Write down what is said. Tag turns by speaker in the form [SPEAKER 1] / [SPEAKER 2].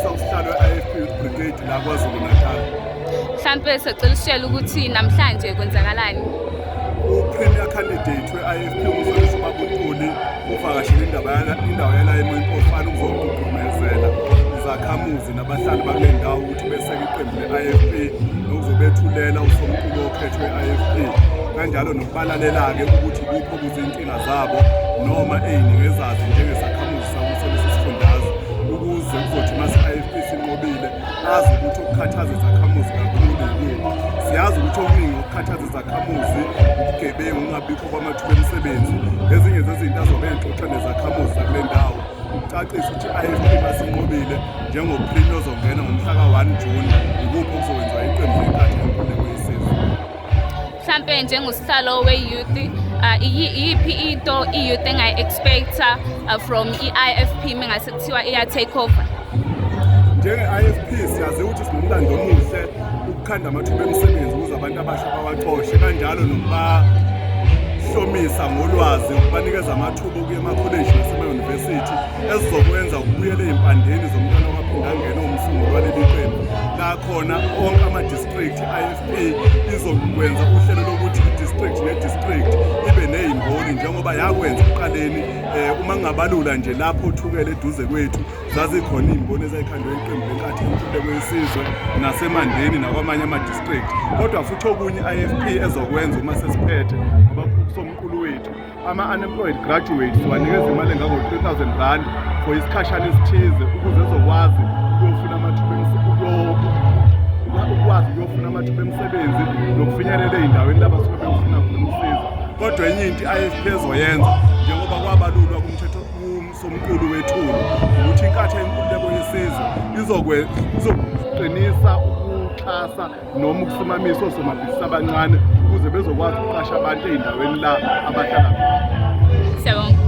[SPEAKER 1] Ngiyabonisa usihlalo we-IFP Brigade la KwaZulu Natal.
[SPEAKER 2] Mhlampe sicela usitshele ukuthi namhlanje kwenzakalani.
[SPEAKER 1] U-Premier Candidate we-IFP uMncedisi Maphisa uvakashele indawo yala eMoyinkohluphana ukuzogqugqumezela izakhamuzi nabahlali bakule ndawo ukuthi beseke iqembu le-IFP nokuzobethulela usomqulu okhethwe we-IFP. Kanjalo nokubalalela-ke ukuthi kupho kuzinkinga zabo noma ey'ningezazi njengesakhamuzi sakuso lesi sifundazwe ukuze kuzothi mase i-IFP sinqobile azi ukuthi ukukhathaza izakhamuzi kakhulu yikuphi. Siyazi ukuthi okuningi ukukhathaza izakhamuzi ubugebengu ungabikho kwamathuba emisebenzi ezinye zezinto azobe ey'xoxa nezakhamuzi zakule ndawo ukucacisa ukuthi i-IFP masinqobile njengoPremier ozongena ngomhla ka-1 June ikuphi okuzokwenziwa iqembu leNkatha yesizwe.
[SPEAKER 2] Mhlampe njengosihlalo we-youth iyiphi into i-youth engayi-expecta from i-IFP mengase kuthiwa iya-take over?
[SPEAKER 1] Njenge-IFP siyazi ukuthi sinomlando omuhle ukukhanda amathuba emisebenzi ukuze abantu abasha bawacoshe kanjalo nokubahlomisa ngolwazi ukubanikeza amathuba ukuya emakholeji nasemayunivesithi ezizokwenza ukubuyela ey'mpandeni zomntwana owaphinda angena umsunguli waleli qembu. La khona onke ama-district i-IFP izokwenza uhlelo lokuthi i-district ne-district ibe ney'mboni njengoba yakwenza ekuqaleni uma nje lapho othukela eduze kwethu zazikhona iy'mboni ezayikhandwe iqembu leNkatha yesizwe naseMandeni nakwamanye ama-district. Kodwa futhi okunye i-IFP ezokwenza uma sesiphethe ngoba kusomqulu wethu ama-unemployed graduates wanikeza imali engango-3,000 rand for isikhashana esithize ukuze ezokwazi ukuyofuna amathuba emisebenzi nokufinyelela ey'ndaweni laba suke befuna khona usizo. Kodwa enye into i-IFP ezoyenza njengoba kwabalulwa kumsomqulu wethulo ukuthi iNkatha yesizwe izoqinisa ukuxhasa noma ukusimamisa osomabhizinisi abancane ukuze bezokwazi ukuqasha abantu ey'ndaweni la abahlala khona.
[SPEAKER 2] Siyabonga.